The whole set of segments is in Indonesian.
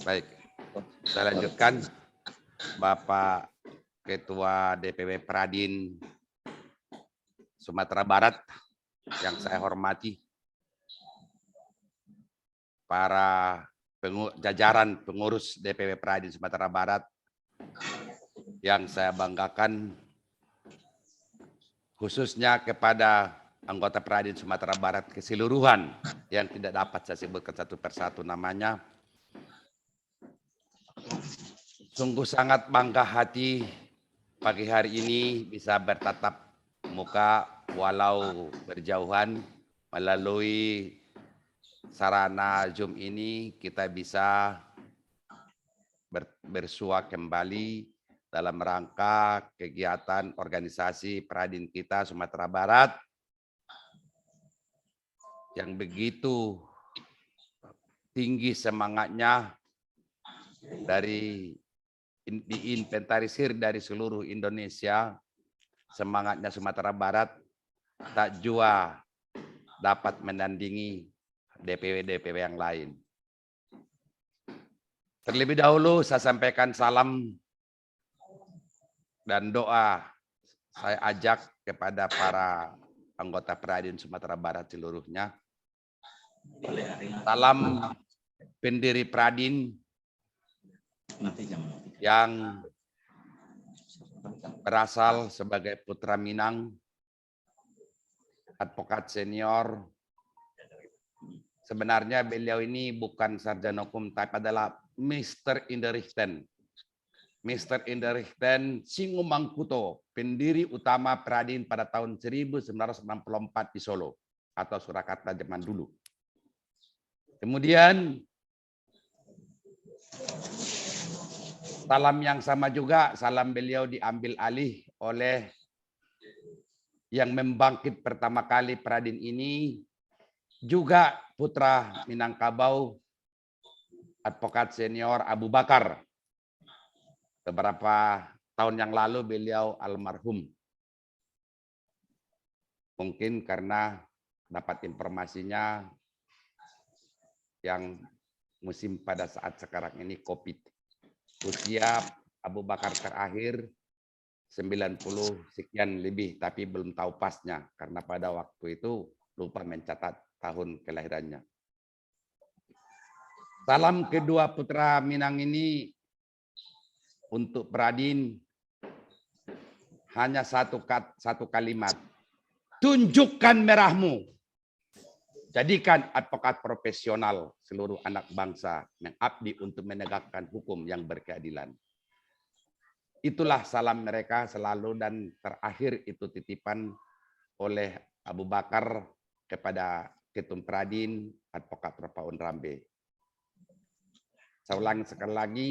Baik, saya lanjutkan. Bapak Ketua DPW Pradin Sumatera Barat yang saya hormati, para jajaran pengurus DPW Pradin Sumatera Barat yang saya banggakan, khususnya kepada anggota Pradin Sumatera Barat keseluruhan yang tidak dapat saya sebutkan satu persatu namanya. Sungguh sangat bangga hati pagi hari ini bisa bertatap muka walau berjauhan melalui sarana Zoom ini. Kita bisa bersua kembali dalam rangka kegiatan organisasi Pradin kita Sumatera Barat yang begitu tinggi semangatnya, dari diinventarisir dari seluruh Indonesia. Semangatnya Sumatera Barat tak jua dapat menandingi DPW-DPW yang lain. Terlebih dahulu saya sampaikan salam dan doa saya ajak kepada para anggota Pradin Sumatera Barat seluruhnya. Salam pendiri Pradin yang berasal sebagai putra Minang, advokat senior. Sebenarnya beliau ini bukan sarjana hukum, tapi adalah Mr. Inderichten. Mr. Inderichten Singumangkuto, pendiri utama Pradin pada tahun 1964 di Solo atau Surakarta zaman dulu. Kemudian salam yang sama juga, salam beliau diambil alih oleh yang membangkit pertama kali Pradin ini, juga putra Minangkabau, advokat senior Abu Bakar. Beberapa tahun yang lalu beliau almarhum. Mungkin karena dapat informasinya yang musim pada saat sekarang ini COVID. Usia Abu Bakar terakhir 90 sekian lebih, tapi belum tahu pasnya karena pada waktu itu lupa mencatat tahun kelahirannya. Salam kedua putra Minang ini untuk Pradin hanya satu kalimat. Tunjukkan merahmu. Jadikan advokat profesional seluruh anak bangsa mengabdi untuk menegakkan hukum yang berkeadilan. Itulah salam mereka selalu, dan terakhir itu titipan oleh Abu Bakar kepada Ketum Pradin, advokat Rapaun Rambe. Saya ulangi sekali lagi,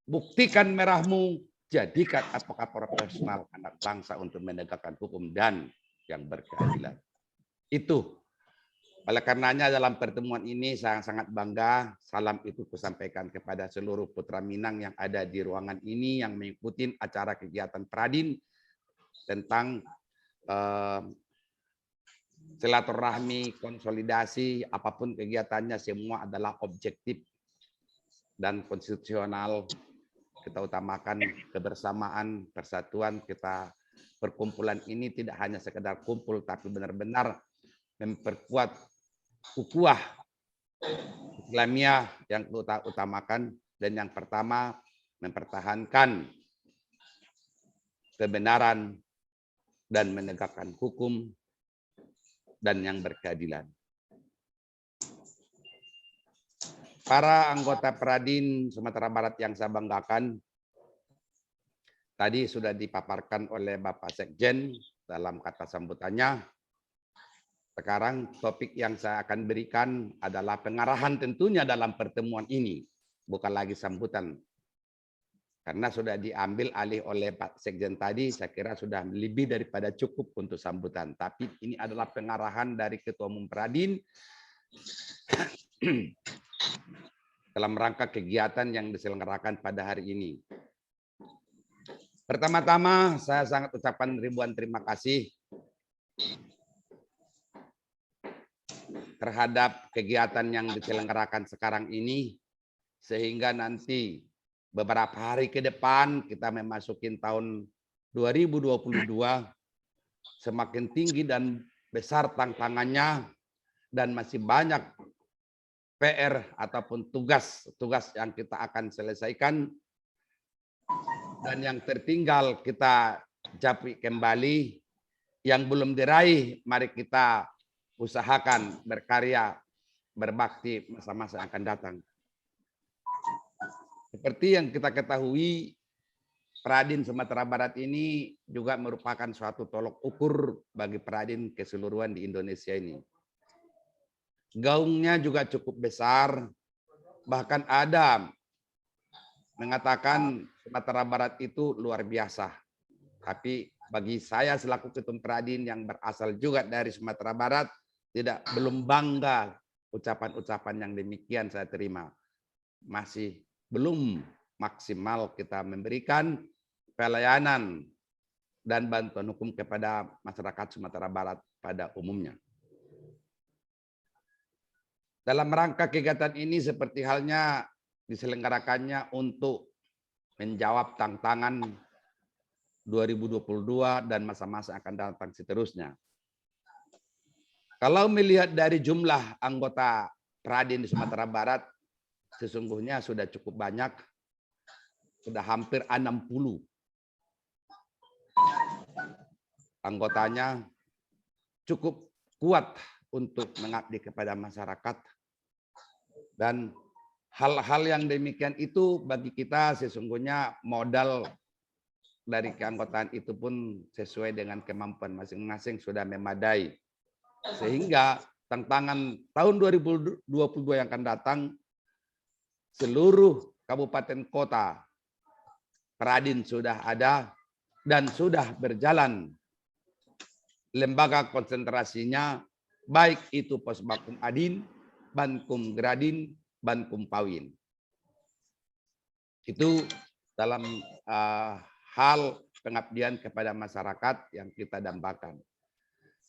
buktikan merahmu, jadikan advokat profesional anak bangsa untuk menegakkan hukum dan yang berkeadilan. Itu. Oleh karenanya dalam pertemuan ini saya sangat bangga, salam itu kusampaikan kepada seluruh putra Minang yang ada di ruangan ini yang mengikuti acara kegiatan Pradin tentang silaturahmi, konsolidasi, apapun kegiatannya semua adalah objektif dan konstitusional. Kita utamakan kebersamaan, persatuan, kita perkumpulan ini tidak hanya sekedar kumpul tapi benar-benar memperkuat ukhuwah Islamiyah yang kita utamakan, dan yang pertama mempertahankan kebenaran dan menegakkan hukum dan yang berkeadilan. Para anggota Pradin Sumatera Barat yang saya banggakan, tadi sudah dipaparkan oleh Bapak Sekjen dalam kata sambutannya. Sekarang topik yang saya akan berikan adalah pengarahan tentunya dalam pertemuan ini, bukan lagi sambutan. Karena sudah diambil alih oleh Pak Sekjen tadi, saya kira sudah lebih daripada cukup untuk sambutan. Tapi ini adalah pengarahan dari Ketua Umum Pradin dalam rangka kegiatan yang diselenggarakan pada hari ini. Pertama-tama saya sangat ucapkan ribuan terima kasih terhadap kegiatan yang diselenggarakan sekarang ini, sehingga nanti beberapa hari ke depan kita memasuki tahun 2022 semakin tinggi dan besar tantangannya dan masih banyak PR ataupun tugas yang kita akan selesaikan, dan yang tertinggal kita capai kembali, yang belum diraih mari kita usahakan berkarya berbakti masa-masa yang akan datang. Seperti yang kita ketahui, Peradin Sumatera Barat ini juga merupakan suatu tolok ukur bagi peradin keseluruhan di Indonesia ini. Gaungnya juga cukup besar, bahkan ada mengatakan Sumatera Barat itu luar biasa. Tapi bagi saya selaku ketum Peradin yang berasal juga dari Sumatera Barat, belum bangga ucapan-ucapan yang demikian saya terima. Masih belum maksimal kita memberikan pelayanan dan bantuan hukum kepada masyarakat Sumatera Barat pada umumnya. Dalam rangka kegiatan ini seperti halnya diselenggarakannya untuk menjawab tantangan 2022 dan masa-masa akan datang seterusnya. Kalau melihat dari jumlah anggota Peradin di Sumatera Barat, sesungguhnya sudah cukup banyak, sudah hampir 60 anggotanya, cukup kuat untuk mengabdi kepada masyarakat. Dan hal-hal yang demikian itu bagi kita sesungguhnya modal dari keanggotaan itu pun sesuai dengan kemampuan masing-masing sudah memadai. Sehingga tantangan tahun 2022 yang akan datang, seluruh kabupaten kota Peradin sudah ada dan sudah berjalan lembaga konsentrasinya, baik itu Posbakum Adin, Bankum Gradin, Bankum Pawin. Itu dalam hal pengabdian kepada masyarakat yang kita dambakan.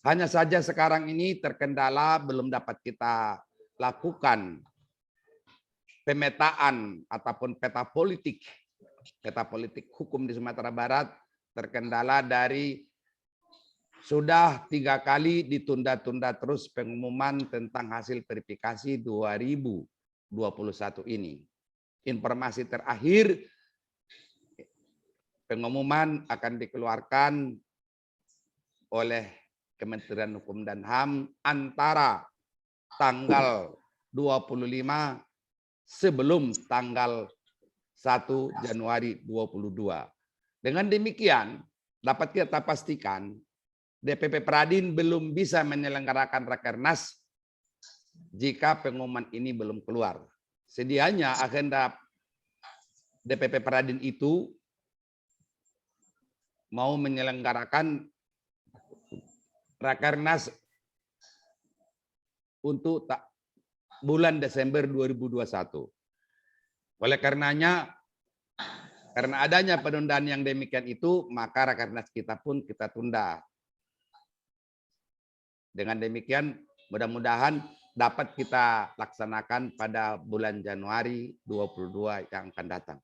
Hanya saja sekarang ini terkendala belum dapat kita lakukan pemetaan ataupun peta politik hukum di Sumatera Barat, terkendala dari sudah 3 kali ditunda-tunda terus pengumuman tentang hasil verifikasi 2021 ini. Informasi terakhir pengumuman akan dikeluarkan oleh Kementerian Hukum dan HAM antara tanggal 25 sebelum tanggal 1 Januari 2022. Dengan demikian, dapat kita pastikan DPP Peradin belum bisa menyelenggarakan Rakernas jika pengumuman ini belum keluar. Sedianya agenda DPP Peradin itu mau menyelenggarakan Rakernas untuk bulan Desember 2021. Oleh karenanya, karena adanya penundaan yang demikian itu, maka Rakernas kita pun kita tunda. Dengan demikian, mudah-mudahan dapat kita laksanakan pada bulan Januari 2022 yang akan datang.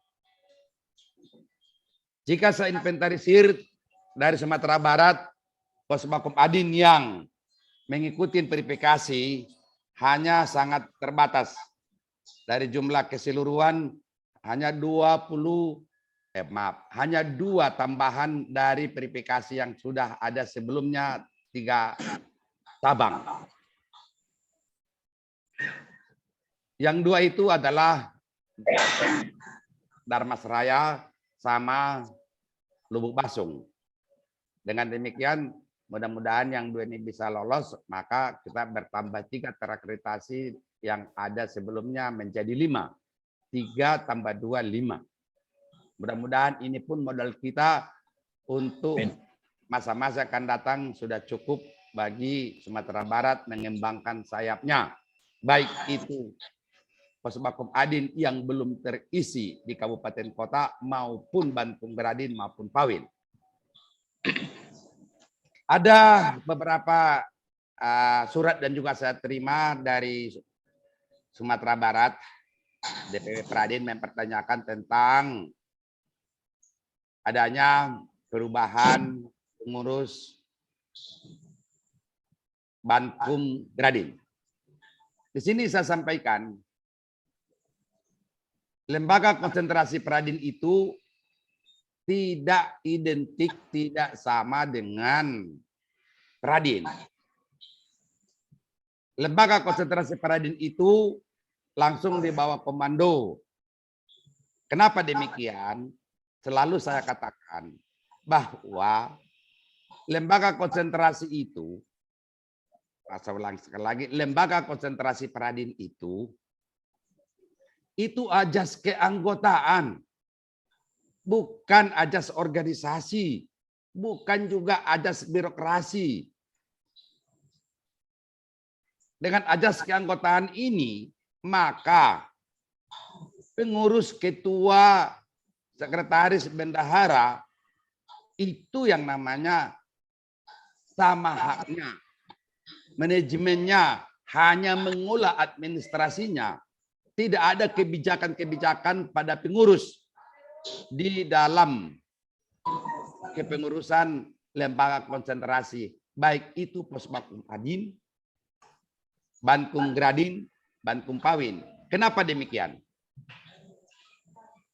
Jika saya inventarisir dari Sumatera Barat, Posbakum Adin yang mengikuti verifikasi hanya sangat terbatas. Dari jumlah keseluruhan hanya 2 tambahan dari verifikasi yang sudah ada sebelumnya 3 cabang. Yang 2 itu adalah Darmasraya sama Lubuk Basung. Dengan demikian, mudah-mudahan yang 2 ini bisa lolos, maka kita bertambah 3 terakreditasi yang ada sebelumnya menjadi 5. 3 tambah 2, 5. Mudah-mudahan ini pun modal kita untuk masa-masa akan datang sudah cukup bagi Sumatera Barat mengembangkan sayapnya. Baik itu Posbakum Adin yang belum terisi di kabupaten kota maupun Bankum Gradin maupun Pawin. Ada beberapa surat dan juga saya terima dari Sumatera Barat DPW Pradin mempertanyakan tentang adanya perubahan pengurus Bankum Gradin. Di sini saya sampaikan, lembaga konsentrasi Pradin itu tidak identik, tidak sama dengan Pradin. Lembaga konsentrasi Pradin itu langsung di bawah komando. Kenapa demikian? Selalu saya katakan bahwa lembaga konsentrasi itu, saya ulang sekali lagi, lembaga konsentrasi Pradin itu ajas keanggotaan, bukan ajas organisasi, bukan juga ajas birokrasi. Dengan ajas keanggotaan ini, maka pengurus, ketua, sekretaris, bendahara itu yang namanya sama haknya. Manajemennya hanya mengolah administrasinya. Tidak ada kebijakan-kebijakan pada pengurus di dalam kepengurusan lembaga konsentrasi. Baik itu Posbakum Pradin, Bankum Gradin, Bankum Pawin. Kenapa demikian?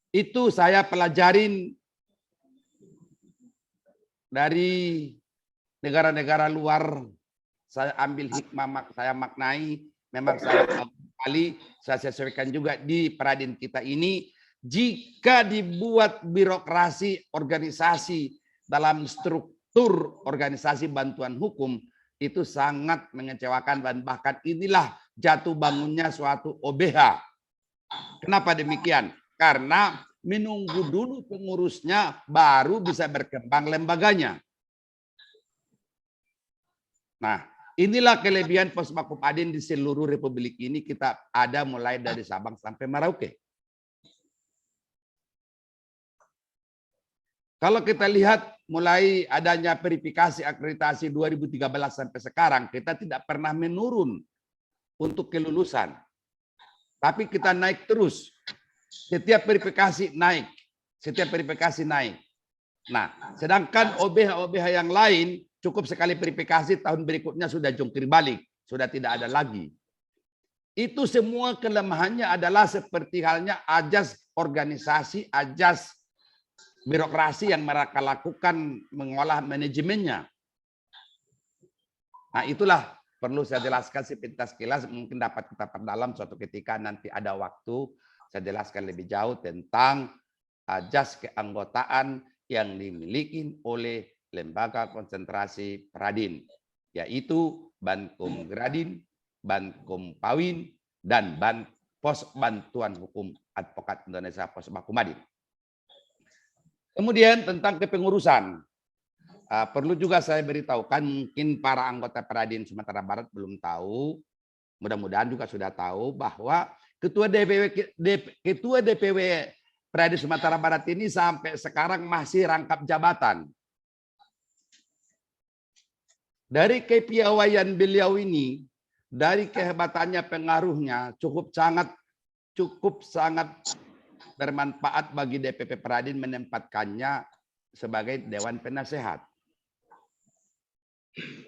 Itu saya pelajarin dari negara-negara luar. Saya ambil hikmah, saya maknai. Memang saya kali saya sesuaikan juga di Pradin kita ini. Jika dibuat birokrasi organisasi dalam struktur organisasi bantuan hukum, itu sangat mengecewakan dan bahkan inilah jatuh bangunnya suatu OBH. Kenapa demikian? Karena menunggu dulu pengurusnya baru bisa berkembang lembaganya. Nah, inilah kelebihan Posbakum Pradin di seluruh Republik ini. Kita ada mulai dari Sabang sampai Merauke. Kalau kita lihat mulai adanya verifikasi akreditasi 2013 sampai sekarang, kita tidak pernah menurun untuk kelulusan. Tapi kita naik terus. Setiap verifikasi naik. Setiap verifikasi naik. Nah, sedangkan OBH-OBH yang lain cukup sekali verifikasi, tahun berikutnya sudah jungkir balik. Sudah tidak ada lagi. Itu semua kelemahannya adalah seperti halnya ajas organisasi, ajas birokrasi yang mereka lakukan mengolah manajemennya. Nah, itulah perlu saya jelaskan sepintas kilas, mungkin dapat kita perdalam suatu ketika nanti ada waktu saya jelaskan lebih jauh tentang ajas keanggotaan yang dimiliki oleh lembaga konsentrasi Pradin, yaitu Bankum Gradin, Bankum Pawin, dan Pos Bantuan Hukum Advokat Indonesia Posbakum Pradin. Kemudian tentang kepengurusan, perlu juga saya beritahukan, mungkin para anggota Pradin Sumatera Barat belum tahu, mudah-mudahan juga sudah tahu bahwa Ketua DPW Pradin Sumatera Barat ini sampai sekarang masih rangkap jabatan. Dari kepiawaian beliau ini, dari kehebatannya, pengaruhnya cukup sangat bermanfaat bagi DPP Pradin menempatkannya sebagai Dewan Penasehat.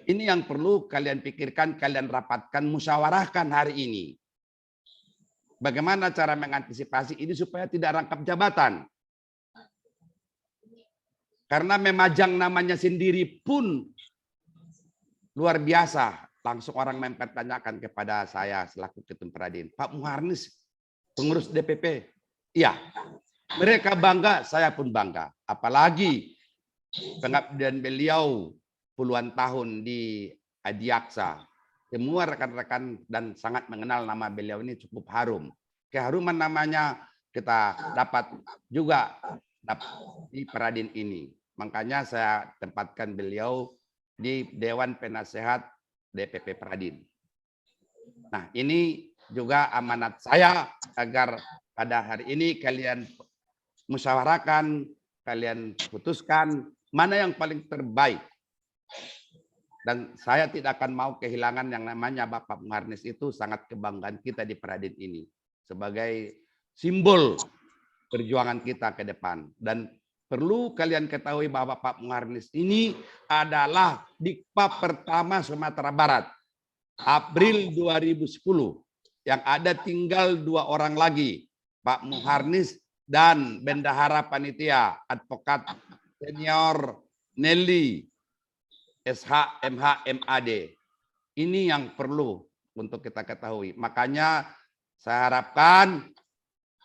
Ini yang perlu kalian pikirkan, kalian rapatkan, musyawarahkan hari ini. Bagaimana cara mengantisipasi ini supaya tidak rangkap jabatan. Karena memajang namanya sendiri pun luar biasa. Langsung orang mempertanyakan kepada saya selaku Ketum Pradin, Pak Muharnis, pengurus DPP. Iya, mereka bangga, saya pun bangga. Apalagi pengabdian beliau puluhan tahun di Adiaksa. Semua rekan-rekan dan sangat mengenal nama beliau ini cukup harum. Keharuman namanya kita dapat juga di Pradin ini. Makanya saya tempatkan beliau di Dewan Penasehat DPP Pradin. Nah, ini juga amanat saya agar pada hari ini kalian musyawarahkan, kalian putuskan mana yang paling terbaik. Dan saya tidak akan mau kehilangan yang namanya Bapak Muharnis, itu sangat kebanggaan kita di Pradin ini. Sebagai simbol perjuangan kita ke depan. Dan perlu kalian ketahui bahwa Pak Muharnis ini adalah Dikpa pertama Sumatera Barat. April 2010. Yang ada tinggal 2 orang lagi. Pak Muharnis dan Bendahara Panitia, Advokat Senior Nelly, SH, MH, MAD. Ini yang perlu untuk kita ketahui. Makanya saya harapkan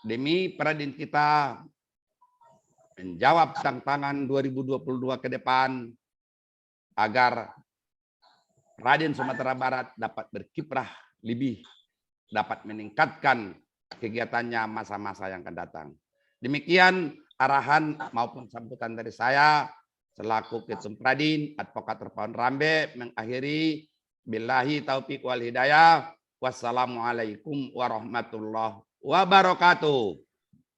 demi Pradin kita menjawab tantangan 2022 ke depan agar Raden Sumatera Barat dapat berkiprah lebih, dapat meningkatkan kegiatannya masa-masa yang akan datang. Demikian arahan maupun sambutan dari saya selaku Ketum Pradin, Advokat Terpahun Rambe mengakhiri. Billahi taufiq wal hidayah. Wassalamualaikum warahmatullahi wabarakatuh.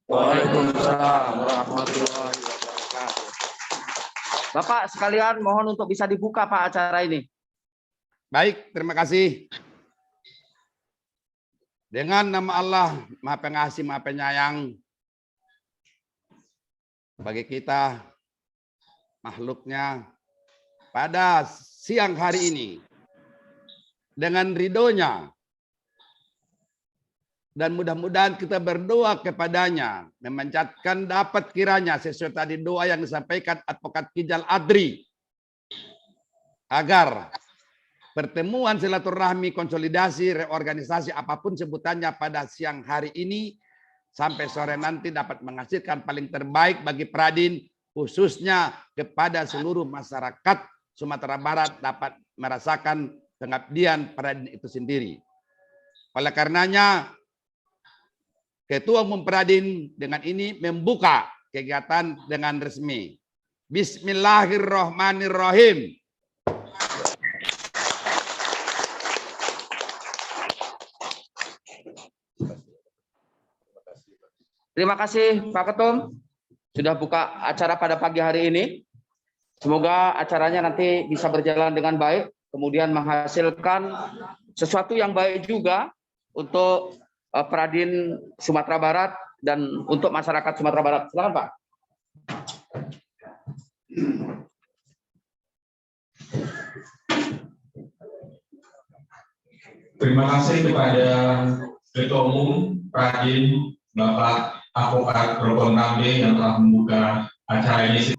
Waalaikumsalam warahmatullahi wabarakatuh. Bapak sekalian mohon untuk bisa dibuka Pak acara ini. Baik, terima kasih. Dengan nama Allah, Maha Pengasih, Maha Penyayang, bagi kita, makhluknya, pada siang hari ini, dengan ridhonya, dan mudah-mudahan kita berdoa kepadanya, memanjatkan dapat kiranya sesuai tadi doa yang disampaikan Advokat Kijal Adri, agar pertemuan silaturahmi, konsolidasi, reorganisasi, apapun sebutannya pada siang hari ini, sampai sore nanti dapat menghasilkan paling terbaik bagi Pradin, khususnya kepada seluruh masyarakat Sumatera Barat dapat merasakan pengabdian Pradin itu sendiri. Oleh karenanya, Ketua Umum Pradin dengan ini membuka kegiatan dengan resmi. Bismillahirrahmanirrahim. Terima kasih Pak Ketum sudah buka acara pada pagi hari ini. Semoga acaranya nanti bisa berjalan dengan baik, kemudian menghasilkan sesuatu yang baik juga untuk Pradin Sumatera Barat dan untuk masyarakat Sumatera Barat. Silakan Pak. Terima kasih kepada Ketua Umum Pradin Bapak Advokat Terpahun Rambe yang telah membuka acara ini.